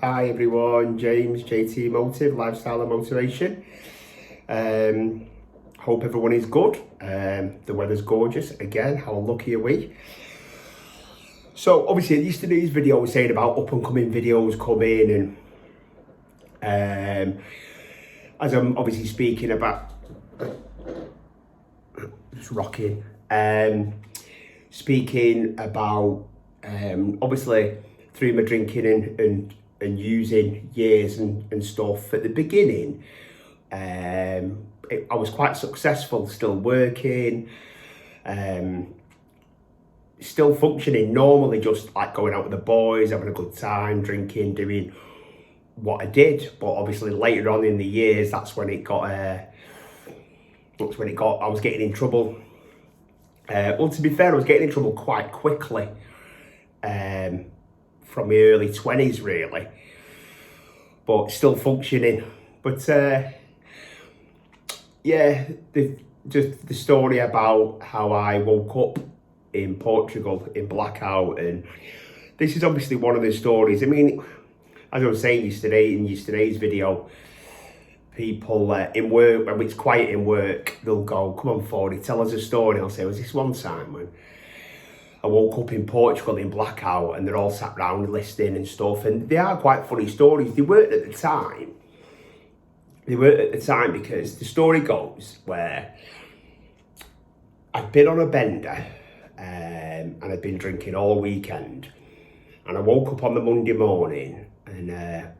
Hi everyone, James, JT Motive, Lifestyle and Motivation. Hope everyone is good. The weather's gorgeous. Again, how lucky are we? So obviously yesterday's video was saying about up and coming videos coming, and as I'm obviously speaking about just rocking, speaking about obviously through my drinking and using years and stuff at the beginning, I was quite successful, still working, still functioning normally, just like going out with the boys, having a good time, drinking, doing what I did. But obviously later on in the years, I was getting in trouble. Well, to be fair, I was getting in trouble quite quickly, from my early 20s really, but still functioning. But yeah, just the story about how I woke up in Portugal in blackout, and this is obviously one of the stories. I mean, as I was saying in yesterday's video, people in work, when it's quiet in work, they'll go, "Come on, Fordy, tell us a story." And I'll say, "Was this one time when I woke up in Portugal in blackout," and they're all sat around listening and stuff, and they are quite funny stories. They weren't at the time. Because the story goes where I'd been on a bender, and I'd been drinking all weekend, and I woke up on the Monday morning, and I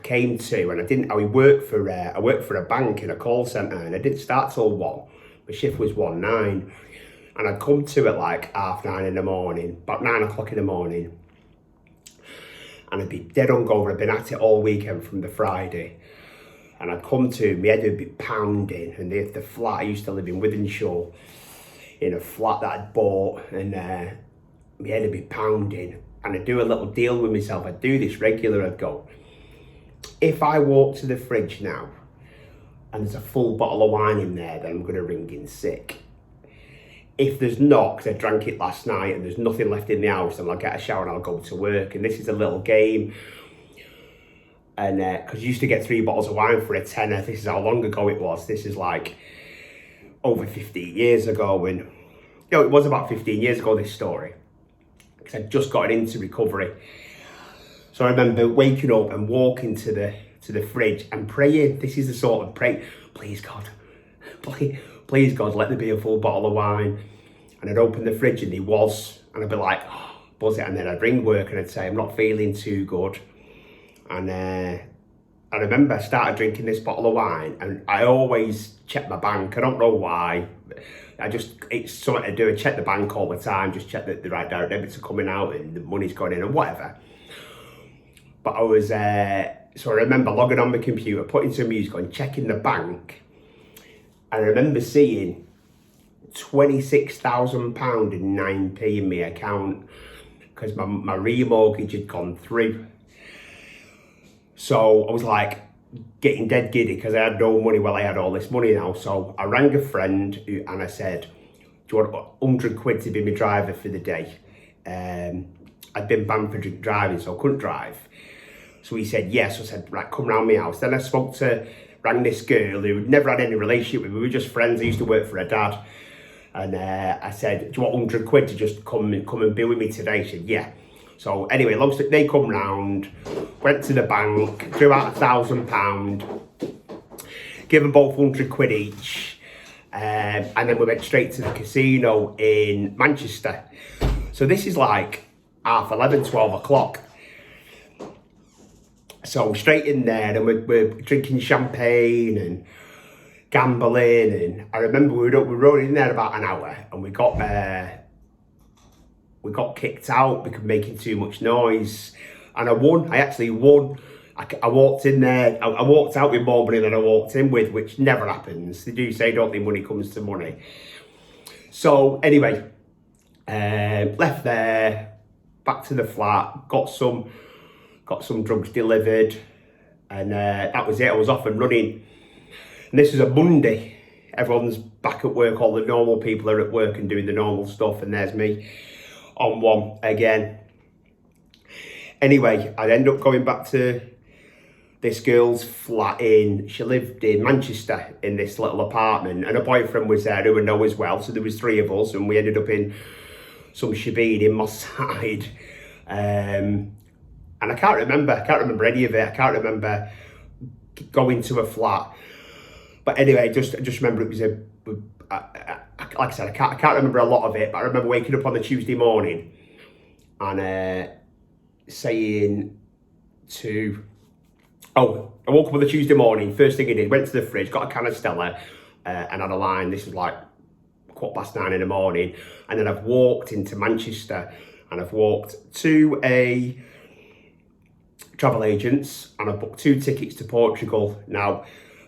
came to, and I worked for a bank in a call centre, and I didn't start till 1. My shift was 1-9. And I'd come to at like 9:30 in the morning, about 9 o'clock in the morning. And I'd be dead hungover. I'd been at it all weekend from the Friday. And I'd come to, my head would be pounding. And the flat, I used to live in Withenshaw, in a flat that I'd bought. And my head would be pounding. And I'd do a little deal with myself. I'd do this regular. I'd go, if I walk to the fridge now, and there's a full bottle of wine in there, then I'm going to ring in sick. If there's not, because I drank it last night and there's nothing left in the house, then I'll get a shower and I'll go to work. And this is a little game. And because you used to get 3 bottles of wine for a tenner. This is how long ago it was. This is like over 15 years ago. And it was about 15 years ago, this story, because I'd just gotten into recovery. So I remember waking up and walking to the fridge and praying. This is the sort of pray, please God, please God, let there be a full bottle of wine. And I'd open the fridge and there was, and I'd be like, oh, buzz it. And then I'd ring work and I'd say, I'm not feeling too good. And I remember I started drinking this bottle of wine, and I always check my bank. I don't know why. It's something to do. I check the bank all the time, just check that the right direct debits are coming out and the money's going in and whatever. But I was, so I remember logging on my computer, putting some music on, checking the bank. And I remember seeing £26,000 in 9p in my account, because my remortgage had gone through. So I was like getting dead giddy because I had no money. Well, I had all this money now. So I rang a friend and I said, do you want 100 quid to be my driver for the day? I'd been banned for drink driving, so I couldn't drive. So he said yes. So I said, right, come round my house. Then I rang this girl who had never had any relationship with me. We were just friends. I used to work for her dad. And I said, do you want 100 quid to just come and be with me today? She said, yeah. So anyway, they come round, went to the bank, drew out £1,000, give them both 100 quid each. And then we went straight to the casino in Manchester. So this is like 11:30, 12 o'clock. So straight in there, and we're drinking champagne and gambling. And I remember we were only in there about an hour, and we got kicked out because making too much noise. And I won. I actually won. I walked in there. I walked out with more money than I walked in with, which never happens. They do say, don't think money comes to money. So anyway, left there, back to the flat, got some drugs delivered, and that was it. I was off and running. And this is a Monday. Everyone's back at work. All the normal people are at work and doing the normal stuff, and there's me on one again. Anyway, I'd end up going back to this girl's flat she lived in Manchester in this little apartment, and her boyfriend was there who I know as well. So there was 3 of us, and we ended up in some shebeen in Moss Side. And I can't remember any of it. I can't remember going to a flat. But anyway, I just remember it was like I said, I can't remember a lot of it, but I remember waking up on the Tuesday morning and saying to, I woke up on the Tuesday morning, first thing I did, went to the fridge, got a can of Stella, and had a line. This was like 9:15 in the morning. And then I've walked into Manchester, and I've walked to a travel agents, and I've booked 2 tickets to Portugal. Now,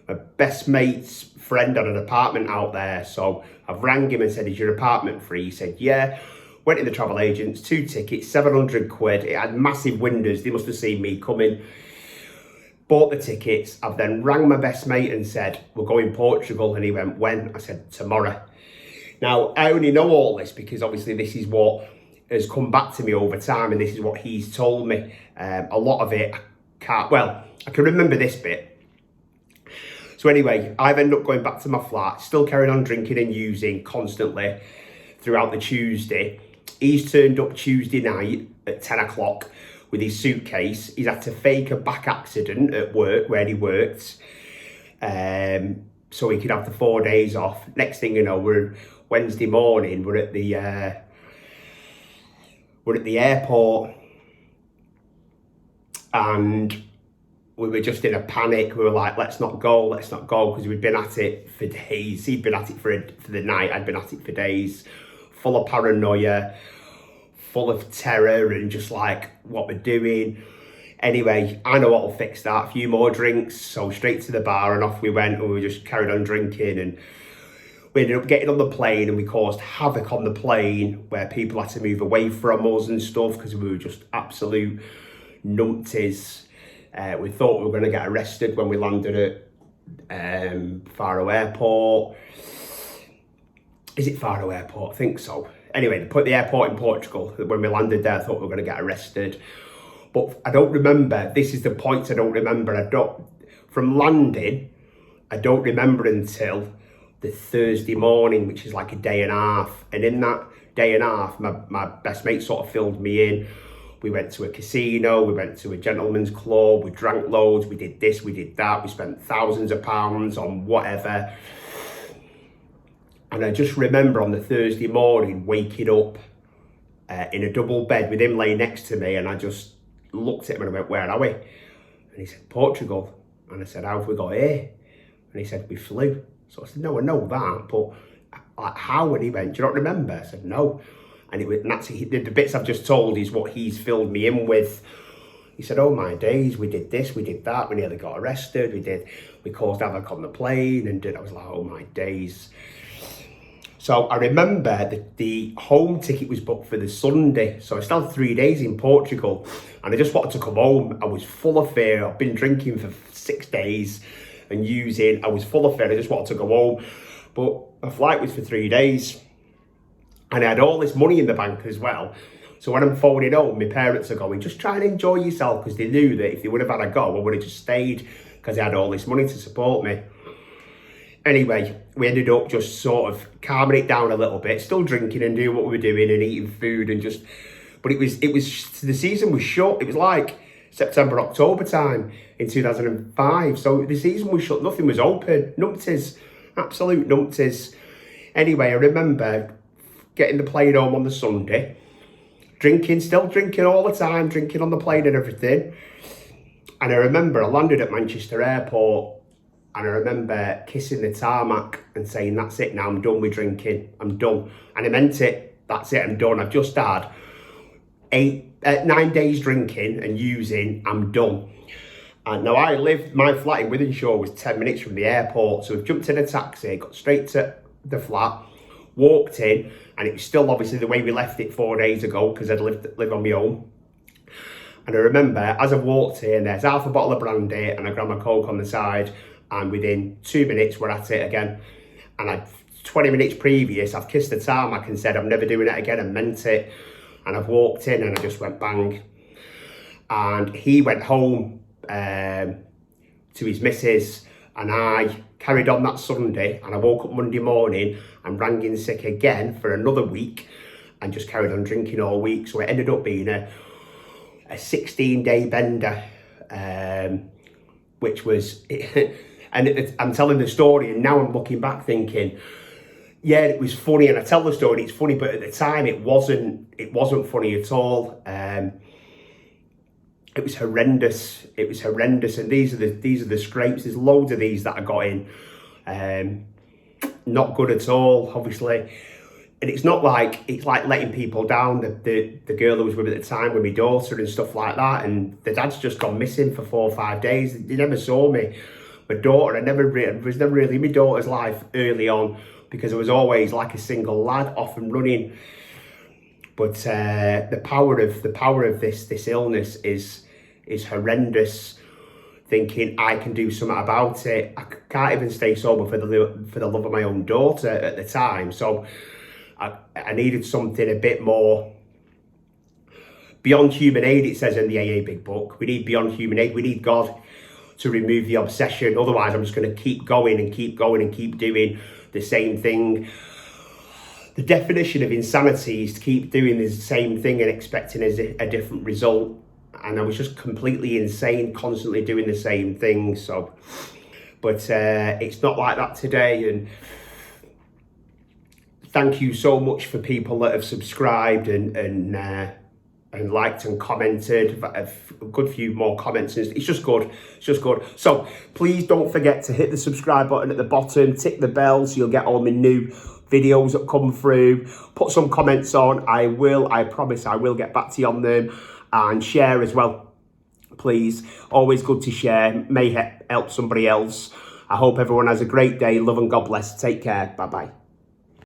my best mate's friend had an apartment out there, so I've rang him and said, is your apartment free? He said, yeah. Went in the travel agents, 2 tickets, 700 quid. It had massive windows. They must have seen me coming. Bought the tickets. I've then rang my best mate and said, we're going Portugal. And he went, when? I said, tomorrow. Now, I only know all this because obviously this is what has come back to me over time, and this is what he's told me. A lot of it, I can remember this bit. So anyway, I've ended up going back to my flat, still carrying on drinking and using constantly throughout the Tuesday. He's turned up Tuesday night at 10 o'clock with his suitcase. He's had to fake a back accident at work where he worked, so he could have the 4 days off. Next thing you know, we're Wednesday morning, we're at the airport, and we were just in a panic. We were like, let's not go, because we'd been at it for days. He'd been at it for the night, I'd been at it for days, full of paranoia, full of terror, and just like, what we're doing. Anyway, I know what'll fix that. A few more drinks, so straight to the bar, and off we went, and we just carried on drinking, and we ended up getting on the plane, and we caused havoc on the plane where people had to move away from us and stuff because we were just absolute numpties. We thought we were going to get arrested when we landed at Faro Airport. Is it Faro Airport? I think so. Anyway, they put the airport in Portugal. When we landed there, I thought we were going to get arrested. But I don't remember. This is the point I don't remember. From landing, I don't remember until the Thursday morning, which is like a day and a half. And in that day and a half, my best mate sort of filled me in. We went to a casino, we went to a gentleman's club, we drank loads, we did this, we did that, we spent thousands of pounds on whatever. And I just remember on the Thursday morning waking up in a double bed with him laying next to me, and I just looked at him and I went, where are we? And he said, Portugal. And I said, how have we got here? And he said, we flew. So I said, no, I know that, but like, how? And he went, do you not remember? I said, no. And that's the bits I've just told is what he's filled me in with. He said, oh my days, we did this, we did that, we nearly got arrested, we caused havoc on the plane, and I was like, oh my days. So I remember that the home ticket was booked for the Sunday, so I still had 3 days in Portugal, and I just wanted to come home. I was full of fear. I've been drinking for 6 days and using. I was full of fear. I just wanted to go home, but my flight was for 3 days. And I had all this money in the bank as well. So when I'm phoning home, my parents are going, just try and enjoy yourself, because they knew that if they would have had a go, I would have just stayed, because I had all this money to support me. Anyway, we ended up just sort of calming it down a little bit, still drinking and doing what we were doing and eating food and just, but it was the season was shut. It was like September, October time in 2005. So the season was shut, nothing was open. Numpties, absolute numpties. Anyway, I remember getting the plane home on the Sunday, still drinking all the time, drinking on the plane and everything. And I remember I landed at Manchester Airport, and I remember kissing the tarmac and saying, that's it now, I'm done with drinking, I'm done. And I meant it, that's it, I'm done. I've just had 9 days drinking and using, I'm done. And now my flat in Wythenshawe was 10 minutes from the airport, so we jumped in a taxi, got straight to the flat, walked in, and it was still obviously the way we left it 4 days ago, because I'd lived on my own. And I remember as I walked in, there's half a bottle of brandy and I grabbed my Coke on the side, and within 2 minutes we're at it again. And 20 minutes previous, I've kissed the tarmac and said I'm never doing it again, and meant it. And I've walked in and I just went bang. and he went home to his missus, and I carried on that Sunday, and I woke up Monday morning and rang in sick again for another week and just carried on drinking all week. So it ended up being a 16-day bender, which was, and I'm telling the story, and now I'm looking back thinking, yeah, it was funny, and I tell the story, it's funny, but at the time it wasn't funny at all. It was horrendous. It was horrendous, and these are the scrapes. There's loads of these that I got in. Not good at all, obviously. And it's not like, it's like letting people down. The girl who was with me at the time, with my daughter and stuff like that, and the dad's just gone missing for 4 or 5 days. They never saw me. My daughter, I was never really in my daughter's life early on, because I was always like a single lad, off and running. But the power of this illness is horrendous. Thinking I can do something about it. I can't even stay sober for the love of my own daughter at the time. So I needed something a bit more beyond human aid. It says in the AA Big Book, we need beyond human aid. We need God to remove the obsession. Otherwise, I'm just going to keep going and keep going and keep doing the same thing. The definition of insanity is to keep doing the same thing and expecting a different result. And I was just completely insane, constantly doing the same thing. So, but it's not like that today. And thank you so much for people that have subscribed and liked and commented. A good few more comments. It's just good. It's just good. So please don't forget to hit the subscribe button at the bottom. Tick the bell so you'll get all my new videos that come through. Put some comments on. I promise I will get back to you on them. And share as well, please. Always good to share. May help somebody else. I hope everyone has a great day. Love and God bless. Take care. Bye-bye.